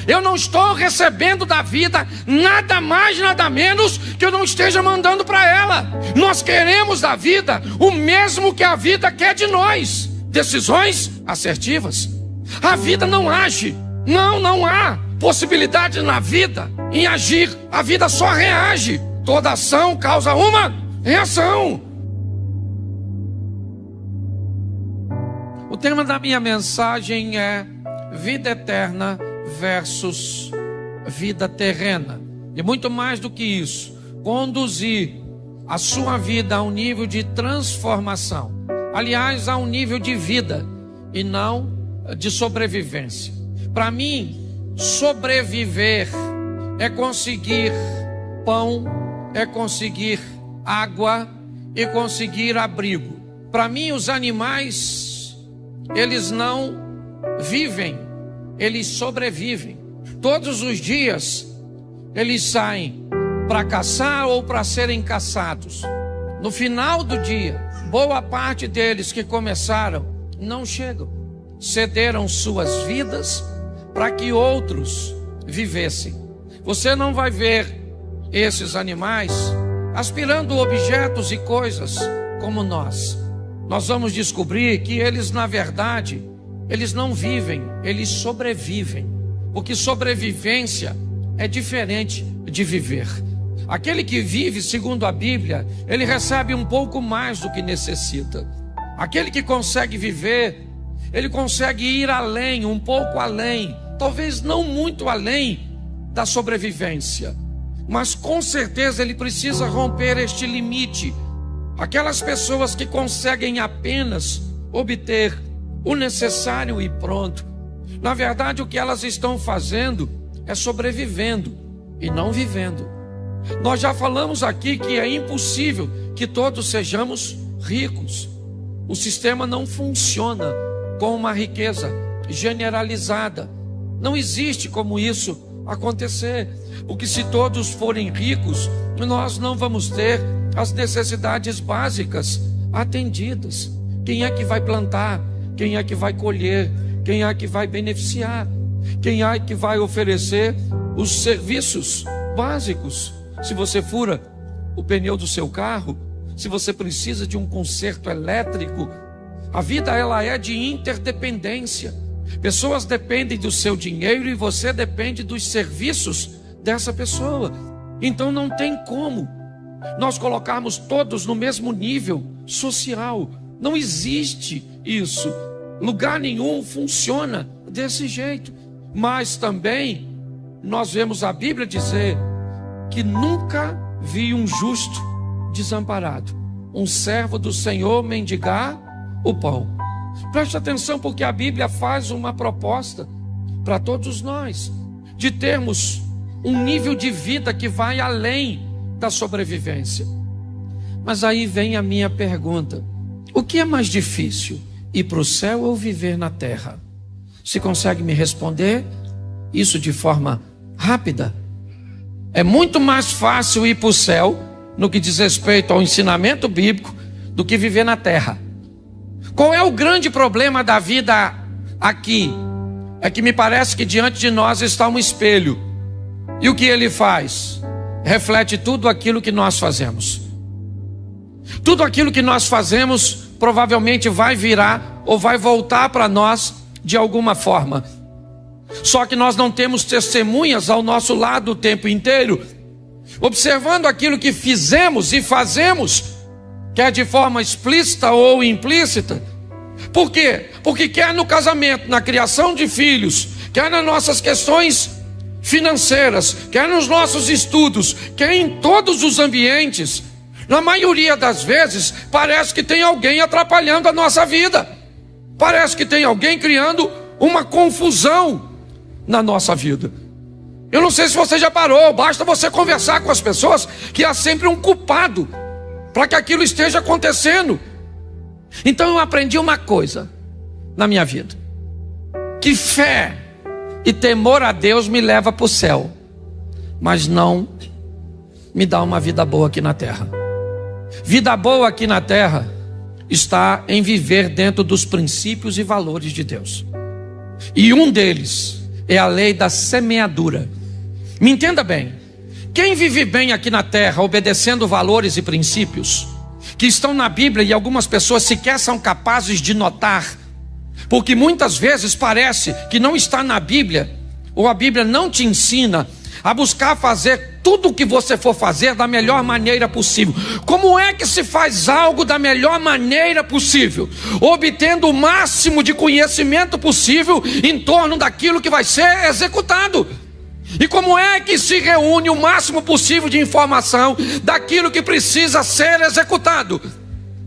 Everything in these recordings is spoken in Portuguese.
Eu não estou recebendo da vida nada mais, nada menos que eu não esteja mandando para ela. Nós queremos da vida o mesmo que a vida quer de nós. Decisões assertivas. A vida não age. Não há possibilidade na vida em agir. A vida só reage. Toda ação causa uma reação. O tema da minha mensagem é vida eterna versus vida terrena. E muito mais do que isso, conduzir a sua vida a um nível de transformação. Aliás, a um nível de vida e não de sobrevivência. Para mim, sobreviver é conseguir pão, é conseguir água e conseguir abrigo. Para mim, os animais, eles não vivem, eles sobrevivem. Todos os dias, eles saem para caçar ou para serem caçados. No final do dia, boa parte deles que começaram não chegam. Cederam suas vidas para que outros vivessem. Você não vai ver esses animais aspirando objetos e coisas como nós. Nós vamos descobrir que eles, na verdade, eles não vivem, eles sobrevivem. Porque sobrevivência é diferente de viver. Aquele que vive, segundo a Bíblia, ele recebe um pouco mais do que necessita. Aquele que consegue viver, ele consegue ir além, um pouco além, talvez não muito além da sobrevivência, mas com certeza ele precisa romper este limite. Aquelas pessoas que conseguem apenas obter o necessário e pronto, na verdade o que elas estão fazendo é sobrevivendo e não vivendo. Nós já falamos aqui que é impossível que todos sejamos ricos. O sistema não funciona com uma riqueza generalizada. Não existe como isso acontecer. Porque se todos forem ricos, nós não vamos ter as necessidades básicas atendidas. Quem é que vai plantar? Quem é que vai colher? Quem é que vai beneficiar? Quem é que vai oferecer os serviços básicos? Se você fura o pneu do seu carro, se você precisa de um conserto elétrico, a vida ela é de interdependência. Pessoas dependem do seu dinheiro e você depende dos serviços dessa pessoa. Então não tem como nós colocarmos todos no mesmo nível social. Não existe isso. Lugar nenhum funciona desse jeito. Mas também nós vemos a Bíblia dizer que nunca vi um justo desamparado, um servo do Senhor mendigar o pão. Preste atenção, porque a Bíblia faz uma proposta para todos nós, de termos um nível de vida que vai além da sobrevivência. Mas aí vem a minha pergunta: o que é mais difícil, ir para o céu ou viver na terra? Se consegue me responder isso de forma rápida? É muito mais fácil ir para o céu, no que diz respeito ao ensinamento bíblico, do que viver na terra. Qual é o grande problema da vida aqui? É que me parece que diante de nós está um espelho. E o que ele faz? Reflete tudo aquilo que nós fazemos. Tudo aquilo que nós fazemos provavelmente vai virar ou vai voltar para nós de alguma forma. Só que nós não temos testemunhas ao nosso lado o tempo inteiro, observando aquilo que fizemos e fazemos, quer de forma explícita ou implícita. Por quê? Porque quer no casamento, na criação de filhos, quer nas nossas questões financeiras, quer nos nossos estudos, quer em todos os ambientes, na maioria das vezes, parece que tem alguém atrapalhando a nossa vida. Parece que tem alguém criando uma confusão na nossa vida. Eu não sei se você já parou, basta você conversar com as pessoas, que há sempre um culpado para que aquilo esteja acontecendo. Então eu aprendi uma coisa na minha vida, que fé e temor a Deus me leva para o céu, mas não me dá uma vida boa aqui na terra. Vida boa aqui na terra está em viver dentro dos princípios e valores de Deus. E um deles é a lei da semeadura. Me entenda bem. Quem vive bem aqui na terra, obedecendo valores e princípios que estão na Bíblia e algumas pessoas sequer são capazes de notar, porque muitas vezes parece que não está na Bíblia, ou a Bíblia não te ensina a buscar fazer tudo o que você for fazer da melhor maneira possível. Como é que se faz algo da melhor maneira possível? Obtendo o máximo de conhecimento possível em torno daquilo que vai ser executado. E como é que se reúne o máximo possível de informação daquilo que precisa ser executado?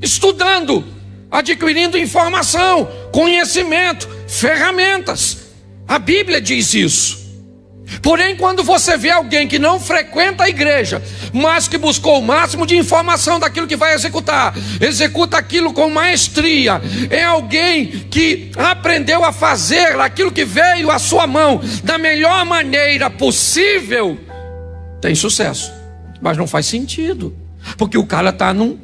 Estudando, adquirindo informação, conhecimento, ferramentas. A Bíblia diz isso. Porém, quando você vê alguém que não frequenta a igreja, mas que buscou o máximo de informação daquilo que vai executar, executa aquilo com maestria, é alguém que aprendeu a fazer aquilo que veio à sua mão da melhor maneira possível, tem sucesso. Mas não faz sentido, porque o cara está num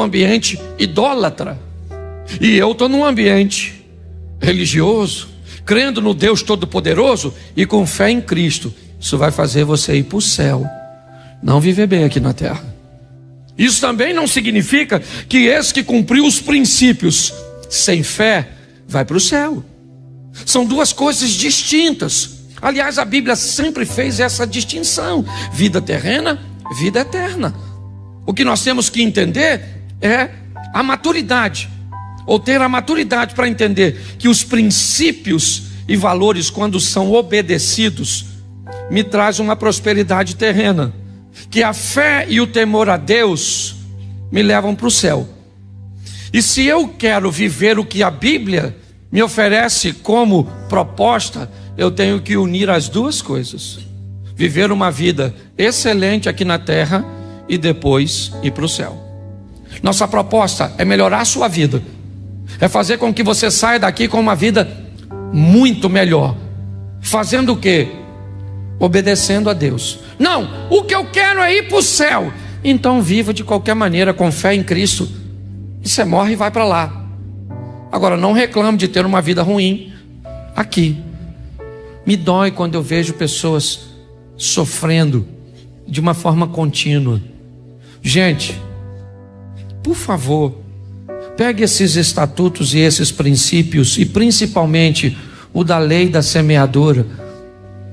ambiente idólatra, e eu estou num ambiente religioso, crendo no Deus Todo-Poderoso e com fé em Cristo. Isso vai fazer você ir para o céu, não viver bem aqui na terra. Isso também não significa que esse que cumpriu os princípios sem fé vai para o céu. São duas coisas distintas. Aliás, a Bíblia sempre fez essa distinção: vida terrena, vida eterna. O que nós temos que entender é a maturidade, ou ter a maturidade para entender que os princípios e valores, quando são obedecidos, me traz uma prosperidade terrena, que a fé e o temor a Deus me levam para o céu. E se eu quero viver o que a Bíblia me oferece como proposta, eu tenho que unir as duas coisas: viver uma vida excelente aqui na terra e depois ir para o céu. Nossa proposta é melhorar a sua vida, é fazer com que você saia daqui com uma vida muito melhor. Fazendo o quê? Obedecendo a Deus. Não, o que eu quero é ir para o céu. Então viva de qualquer maneira, com fé em Cristo, e você morre e vai para lá. Agora, não reclame de ter uma vida ruim aqui. Me dói quando eu vejo pessoas sofrendo de uma forma contínua. Gente, por favor, pegue esses estatutos e esses princípios, e principalmente o da lei da semeadura,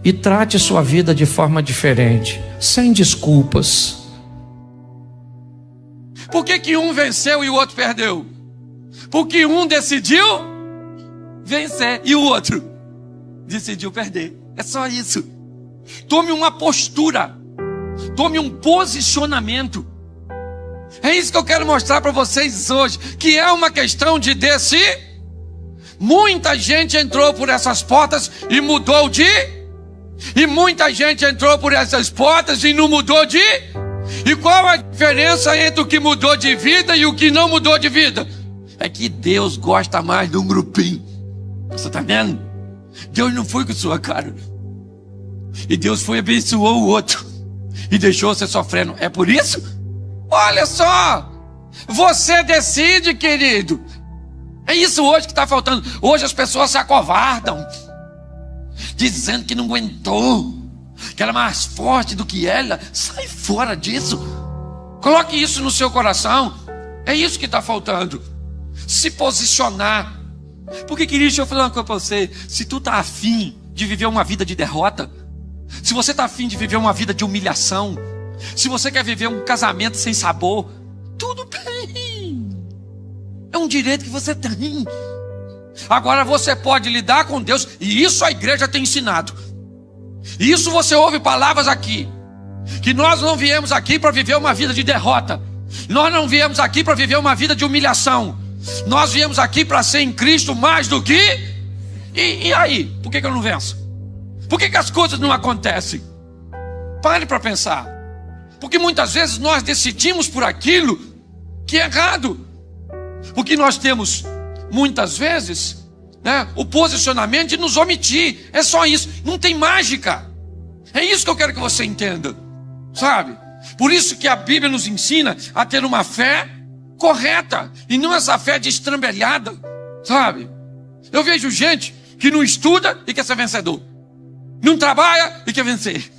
e trate sua vida de forma diferente, sem desculpas. Por que um venceu e o outro perdeu? Porque um decidiu vencer e o outro decidiu perder. É só isso. Tome uma postura, tome um posicionamento. É isso que eu quero mostrar para vocês hoje, que é uma questão de decidir. Muita gente entrou por essas portas e mudou de... E muita gente entrou por essas portas e não mudou de... E qual a diferença entre o que mudou de vida e o que não mudou de vida? É que Deus gosta mais de um grupinho. Você está vendo? Deus não foi com sua cara. E Deus foi e abençoou o outro e deixou você sofrendo. É por isso? Olha só, você decide, querido. É isso hoje que está faltando. Hoje as pessoas se acovardam, dizendo que não aguentou, que ela é mais forte do que ela. Sai fora disso. Coloque isso no seu coração. É isso que está faltando. Se posicionar. Porque, querido, deixa eu falar uma coisa para você. Se tu está afim de viver uma vida de derrota, se você está afim de viver uma vida de humilhação, se você quer viver um casamento sem sabor, tudo bem. É um direito que você tem. Agora você pode lidar com Deus, e isso a igreja tem ensinado. E isso você ouve palavras aqui, que nós não viemos aqui para viver uma vida de derrota. Nós não viemos aqui para viver uma vida de humilhação. Nós viemos aqui para ser em Cristo mais do que... E aí? Por que eu não venço? Por que as coisas não acontecem? Pare para pensar. Porque muitas vezes nós decidimos por aquilo que é errado. Porque nós temos, muitas vezes, o posicionamento de nos omitir. É só isso, não tem mágica. É isso que eu quero que você entenda, sabe? Por isso que a Bíblia nos ensina a ter uma fé correta, e não essa fé destrambelhada, sabe? Eu vejo gente que não estuda e quer ser vencedor. Não trabalha e quer vencer.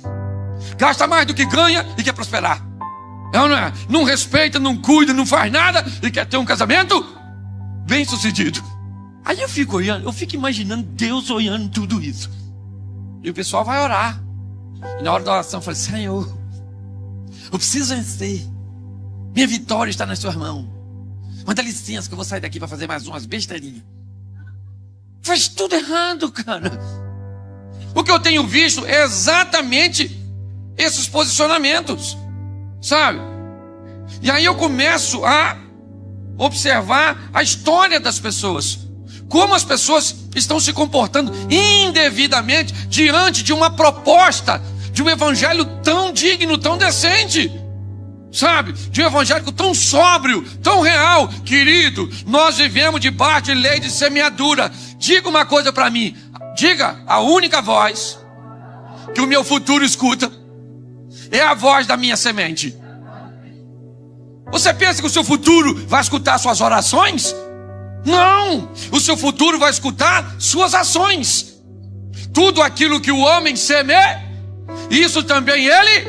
Gasta mais do que ganha e quer prosperar. É ou não é? Não respeita, não cuida, não faz nada e quer ter um casamento bem sucedido. Aí eu fico olhando, eu fico imaginando Deus olhando tudo isso. E o pessoal vai orar. E na hora da oração eu falei: Senhor, eu preciso vencer. Minha vitória está nas suas mãos. Mas dá licença que eu vou sair daqui para fazer mais umas besteirinhas. Faz tudo errado, cara. O que eu tenho visto é exatamente esses posicionamentos, sabe? E aí eu começo a observar a história das pessoas. Como as pessoas estão se comportando indevidamente diante de uma proposta de um evangelho tão digno, tão decente, sabe? De um evangelho tão sóbrio, tão real. Querido, nós vivemos debaixo de lei de semeadura. Diga uma coisa para mim. Diga: a única voz que o meu futuro escuta é a voz da minha semente. Você pensa que o seu futuro vai escutar suas orações? Não! O seu futuro vai escutar suas ações. Tudo aquilo que o homem semeia, isso também ele.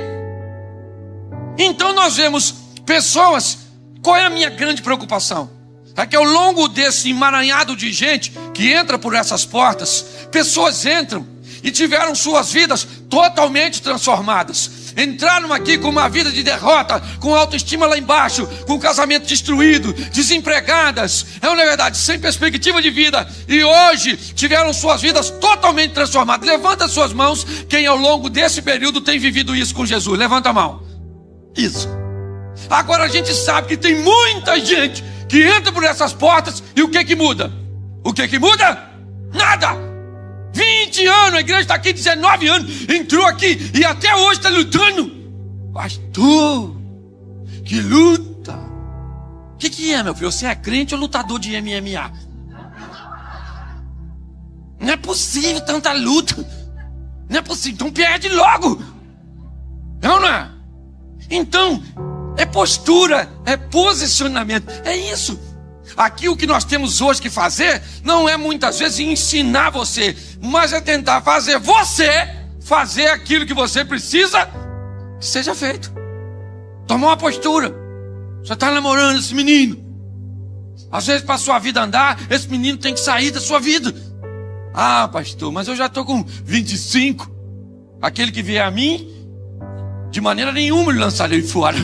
Então nós vemos pessoas. Qual é a minha grande preocupação? É que ao longo desse emaranhado de gente que entra por essas portas, pessoas entram e tiveram suas vidas totalmente transformadas. Entraram aqui com uma vida de derrota, com autoestima lá embaixo, com casamento destruído, desempregadas, não é verdade, sem perspectiva de vida. E hoje tiveram suas vidas totalmente transformadas. Levanta suas mãos quem ao longo desse período tem vivido isso com Jesus. Levanta a mão. Isso. Agora a gente sabe que tem muita gente que entra por essas portas e o que que muda? O que que muda? Nada! 20 anos, a igreja está aqui 19 anos, entrou aqui e até hoje está lutando. Pastor, que luta! O que é, meu filho? Você é crente ou lutador de MMA? Não é possível tanta luta. Não é possível, então perde logo. Não é? Então, é postura, é posicionamento, é isso. Aqui o que nós temos hoje que fazer não é muitas vezes ensinar você, mas é tentar fazer você fazer aquilo que você precisa que seja feito. Tomar uma postura. Você está namorando esse menino, às vezes para a sua vida andar, esse menino tem que sair da sua vida. Ah, pastor, mas eu já estou com 25. Aquele que vier a mim, de maneira nenhuma lhe lançarei fora.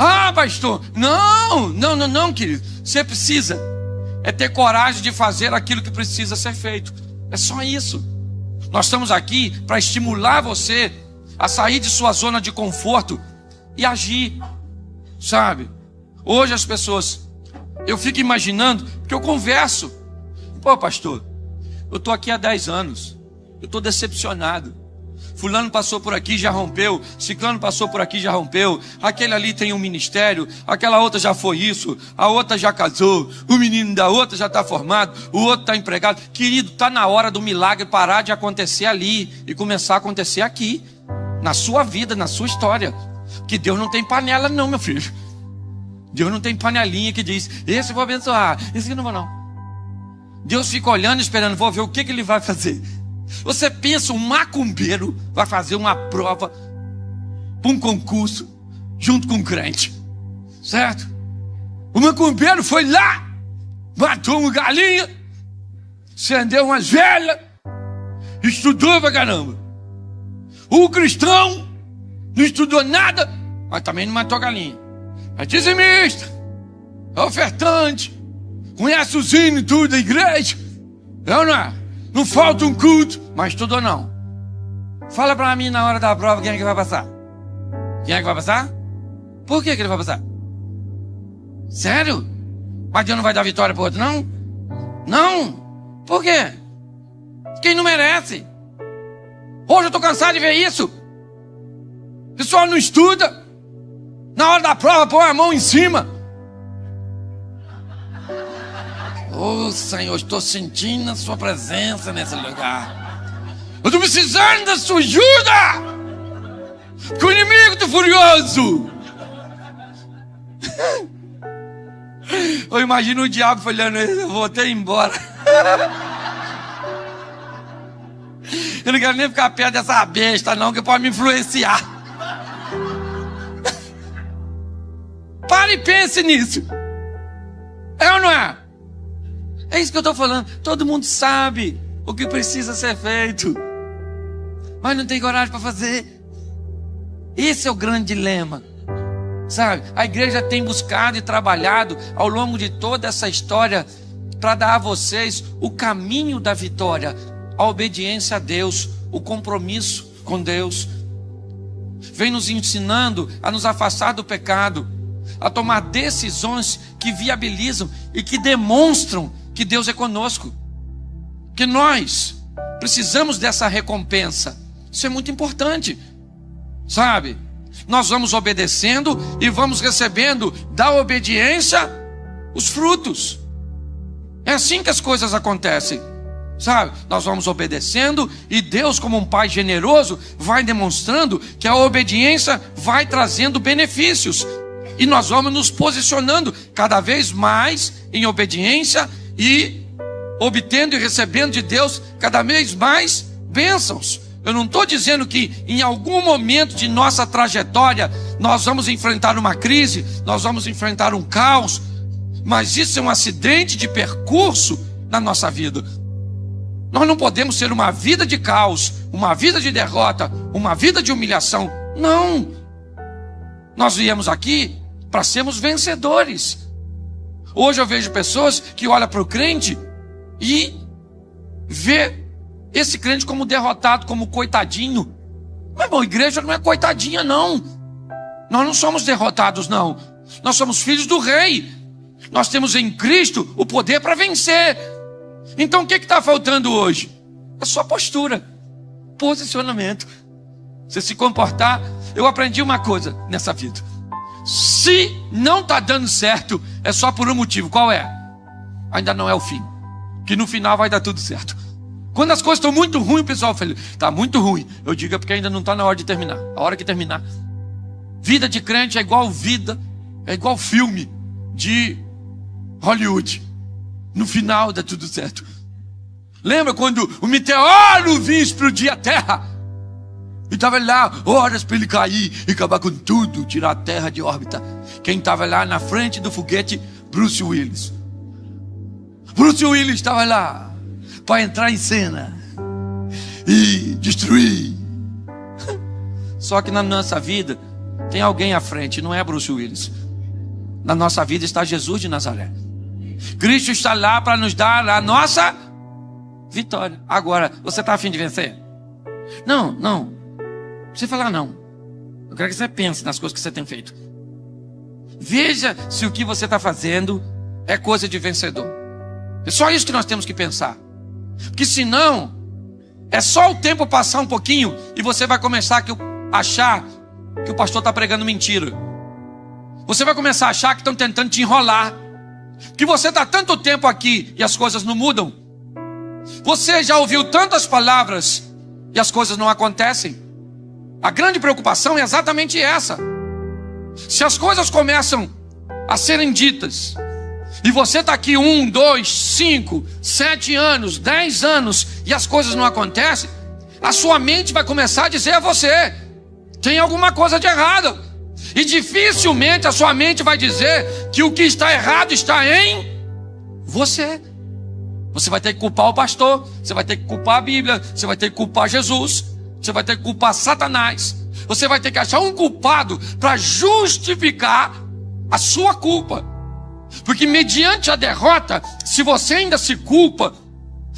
Ah, pastor, não, querido. Você precisa ter coragem de fazer aquilo que precisa ser feito. É só isso. Nós estamos aqui para estimular você a sair de sua zona de conforto e agir, sabe? Hoje as pessoas, eu fico imaginando, porque eu converso. Pô, pastor, eu estou aqui há 10 anos, eu estou decepcionado. Fulano passou por aqui, já rompeu. Ciclano passou por aqui, já rompeu. Aquele ali tem um ministério. Aquela outra já foi isso. A outra já casou. O menino da outra já está formado. O outro está empregado. Querido, está na hora do milagre parar de acontecer ali e começar a acontecer aqui. Na sua vida, na sua história. Que Deus não tem panela não, meu filho. Deus não tem panelinha que diz: esse eu vou abençoar, esse aqui não vou não. Deus fica olhando, esperando, vou ver o que ele vai fazer. Você pensa, um macumbeiro vai fazer uma prova para um concurso junto com um crente, certo? O macumbeiro foi lá, matou uma galinha, acendeu umas velhas, estudou pra caramba. O cristão não estudou nada, mas também não matou galinha. É dizimista, é ofertante, conhece os hinos e tudo da igreja, não é? Não falta um culto, mas estudou não. Fala pra mim na hora da prova quem é que vai passar. Quem é que vai passar? Por que ele vai passar? Sério? Mas Deus não vai dar vitória pro outro, não? Não. Por quê? Quem não merece. Hoje eu tô cansado de ver isso. O pessoal não estuda. Na hora da prova põe a mão em cima. Oh, Senhor, estou sentindo a sua presença nesse lugar. Eu estou precisando da sua ajuda. Porque o inimigo está furioso. Eu imagino o diabo olhando, eu vou até embora. Eu não quero nem ficar perto dessa besta, não, que pode me influenciar. Pare e pense nisso. É ou não é? É isso que eu estou falando. Todo mundo sabe o que precisa ser feito, mas não tem coragem para fazer. Esse é o grande dilema, sabe? A igreja tem buscado e trabalhado ao longo de toda essa história para dar a vocês o caminho da vitória, a obediência a Deus, o compromisso com Deus. Vem nos ensinando a nos afastar do pecado, a tomar decisões que viabilizam e que demonstram que Deus é conosco, que nós precisamos dessa recompensa. Isso é muito importante, sabe? Nós vamos obedecendo e vamos recebendo da obediência os frutos. É assim que as coisas acontecem, sabe? Nós vamos obedecendo e Deus, como um pai generoso, vai demonstrando que a obediência vai trazendo benefícios. E nós vamos nos posicionando cada vez mais em obediência e obtendo e recebendo de Deus cada vez mais bênçãos. Eu não estou dizendo que em algum momento de nossa trajetória nós vamos enfrentar uma crise, nós vamos enfrentar um caos, mas isso é um acidente de percurso na nossa vida. Nós não podemos ser uma vida de caos, uma vida de derrota, uma vida de humilhação. Não! Nós viemos aqui para sermos vencedores. Hoje eu vejo pessoas que olham para o crente e vê esse crente como derrotado, como coitadinho. Mas bom, a igreja não é coitadinha, não. Nós não somos derrotados, não. Nós somos filhos do rei. Nós temos em Cristo o poder para vencer. Então o que está faltando hoje? É só postura, posicionamento. Você se comportar. Eu aprendi uma coisa nessa vida: se não está dando certo, é só por um motivo. Qual é? Ainda não é o fim. Que no final vai dar tudo certo. Quando as coisas estão muito ruins, o pessoal fala: está muito ruim. Eu digo: é porque ainda não está na hora de terminar. A hora que terminar. Vida de crente é igual filme de Hollywood. No final dá tudo certo. Lembra quando o meteoro vinha explodir a terra? E estava lá horas para ele cair e acabar com tudo, tirar a terra de órbita. Quem estava lá na frente do foguete? Bruce Willis. Bruce Willis estava lá para entrar em cena e destruir. Só que na nossa vida tem alguém à frente, não é Bruce Willis. Na nossa vida está Jesus de Nazaré. Cristo está lá para nos dar a nossa vitória. Agora, você está a fim de vencer? Não. Você falar não. Eu quero que você pense nas coisas que você tem feito. Veja se o que você está fazendo é coisa de vencedor. É só isso que nós temos que pensar. Porque senão, é só o tempo passar um pouquinho e você vai começar a achar que o pastor está pregando mentira. Você vai começar a achar que estão tentando te enrolar. Que você está tanto tempo aqui e as coisas não mudam. Você já ouviu tantas palavras e as coisas não acontecem. A grande preocupação é exatamente essa. Se as coisas começam a serem ditas e você está aqui 1, 2, 5, 7 anos, 10 anos e as coisas não acontecem, a sua mente vai começar a dizer a você: tem alguma coisa de errado. E dificilmente a sua mente vai dizer que o que está errado está em você. Você vai ter que culpar o pastor, você vai ter que culpar a Bíblia, você vai ter que culpar Jesus, você vai ter que culpar Satanás. Você vai ter que achar um culpado para justificar a sua culpa. Porque mediante a derrota, se você ainda se culpa,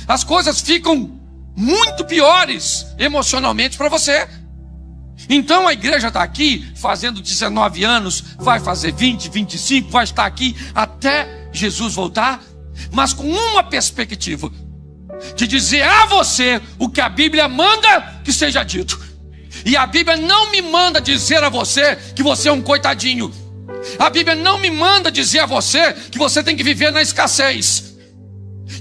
as coisas ficam muito piores emocionalmente para você. Então a igreja está aqui fazendo 19 anos, vai fazer 20, 25, vai estar aqui até Jesus voltar, mas com uma perspectiva de dizer a você o que a Bíblia manda que seja dito. E a Bíblia não me manda dizer a você que você é um coitadinho. A Bíblia não me manda dizer a você que você tem que viver na escassez,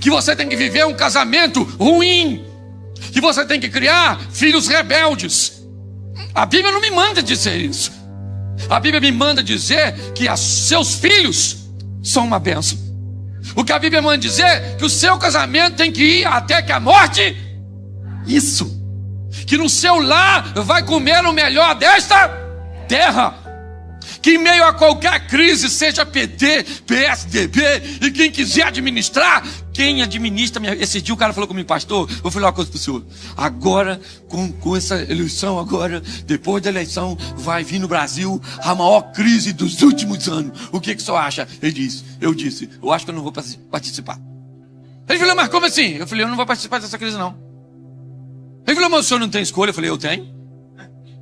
que você tem que viver um casamento ruim, que você tem que criar filhos rebeldes. A Bíblia não me manda dizer isso. A Bíblia me manda dizer que seus filhos são uma bênção. O que a Bíblia manda dizer é que o seu casamento tem que ir até que a morte. Isso. que no seu lar vai comer o melhor desta terra. Que em meio a qualquer crise, seja PT, PSDB, e quem quiser administrar, quem administra, esse dia o cara falou comigo, pastor, vou falar uma coisa para o senhor, agora, com essa eleição agora, depois da eleição, vai vir no Brasil a maior crise dos últimos anos, o que o senhor acha? Eu disse, eu acho que eu não vou participar. Ele falou, mas como assim? Eu falei, eu não vou participar dessa crise não. Ele falou, mas o senhor não tem escolha? Eu falei, eu tenho.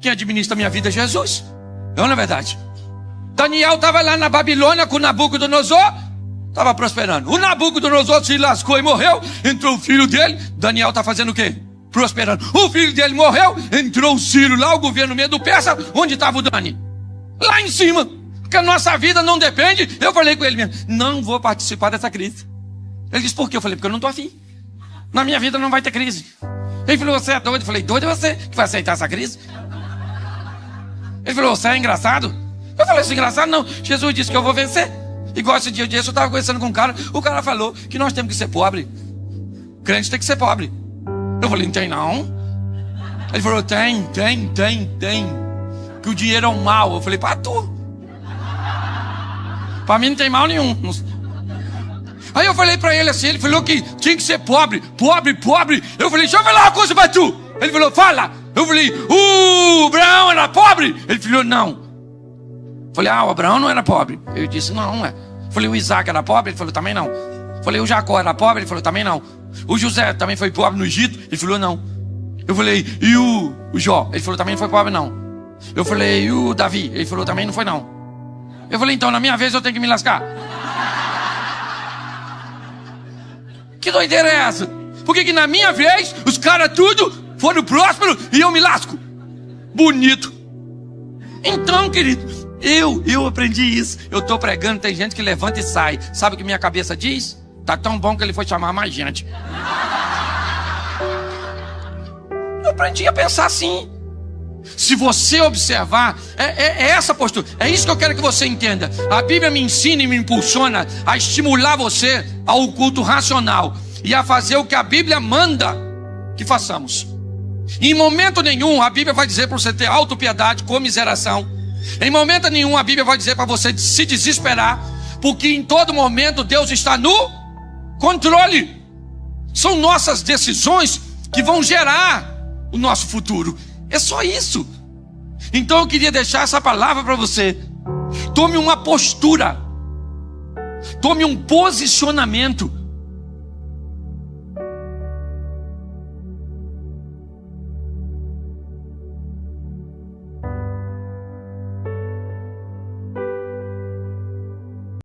Quem administra a minha vida é Jesus. Não é verdade? Daniel estava lá na Babilônia com Nabucodonosor, estava prosperando. O Nabucodonosor se lascou e morreu, entrou o filho dele, Daniel está fazendo o quê? Prosperando. O filho dele morreu, entrou o Ciro lá, o governo Medo Persa, onde estava o Dani? Lá em cima, porque a nossa vida não depende. Eu falei com ele mesmo, não vou participar dessa crise. Ele disse, por quê? Eu falei, porque eu não estou afim. Na minha vida não vai ter crise. Ele falou, você é doido? Eu falei, doido é você que vai aceitar essa crise? Ele falou, você é engraçado? Eu falei, isso é engraçado? Não, Jesus disse que eu vou vencer. Igual esse dia eu estava conversando com um cara, o cara falou que nós temos que ser pobre. Crente tem que ser pobre. Eu falei, não tem não. Ele falou, tem. Que o dinheiro é um mal. Eu falei, para tu. Para mim não tem mal nenhum. Aí eu falei para ele assim, ele falou que tinha que ser pobre. Eu falei, deixa eu falar uma coisa para tu. Ele falou, fala. Eu falei, o Abraão era pobre? Ele falou, não. Eu falei, o Abraão não era pobre. Eu disse, não é. Eu falei, o Isaac era pobre? Ele falou, também não. Eu falei, o Jacó era pobre? Ele falou, também não. O José também foi pobre no Egito? Ele falou, não. Eu falei, e o Jó? Ele falou, também não foi pobre, não. Eu falei, e o Davi? Ele falou, também não foi, não. Eu falei, então, na minha vez eu tenho que me lascar. Que doideira é essa? Porque que na minha vez, os caras tudo foram prósperos e eu me lasco. Bonito. Então, querido, eu aprendi isso. Eu estou pregando, tem gente que levanta e sai. Sabe o que minha cabeça diz? Tá tão bom que ele foi chamar mais gente. Eu aprendi a pensar assim. Se você observar, é essa postura. É isso que eu quero que você entenda. A Bíblia me ensina e me impulsiona a estimular você ao culto racional e a fazer o que a Bíblia manda que façamos. Em momento nenhum a Bíblia vai dizer para você ter autopiedade, comiseração. Em momento nenhum a Bíblia vai dizer para você se desesperar, porque em todo momento Deus está no controle. São nossas decisões que vão gerar o nosso futuro. É só isso. Então eu queria deixar essa palavra para você. Tome uma postura, tome um posicionamento